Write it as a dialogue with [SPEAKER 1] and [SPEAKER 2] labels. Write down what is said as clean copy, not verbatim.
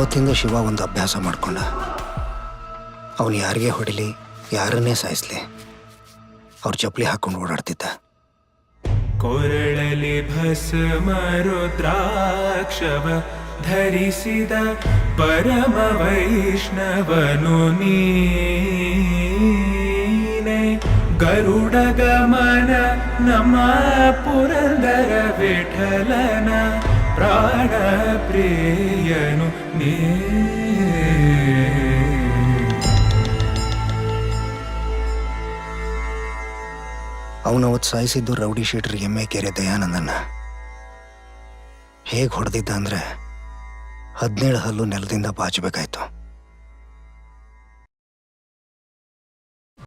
[SPEAKER 1] ಅವತ್ತಿಂದ ಶಿವ ಒಂದು ಅಭ್ಯಾಸ ಮಾಡ್ಕೊಂಡ. ಅವನು ಯಾರಿಗೆ ಹೊಡಿಲಿ, ಯಾರನ್ನೇ ಸಾಯಿಸ್ಲಿ, ಅವ್ರ ಚಪ್ಪಲಿ ಹಾಕೊಂಡು ಓಡಾಡ್ತಿದ್ದ.
[SPEAKER 2] ಕೊರಳಲಿ ಭಸ್ಮ ರುದ್ರಾಕ್ಷವ ಧರಿಸಿದ ಪರಮ ವೈಷ್ಣವನು ನೀನೆ. ಗರುಡ ಗಮನ ನಮ್ಮ ಪುರಂದರ ವಿಠಲನ ಪ್ರಾಣ ಪ್ರಿಯನು ನೀ.
[SPEAKER 1] ಅವನವತ್ತು ಸಾಯಿಸಿದ್ದು ರೌಡಿ ಶೀಟರ್ ಎಮ್ಮೆಕೆರೆ ದಯಾನಂದನ್ನ. ಹೇಗೆ ಹೊಡೆದಿದ್ದ ಅಂದರೆ 17 ಹಲ್ಲು ನೆಲದಿಂದ ಬಾಚಬೇಕಾಯ್ತು.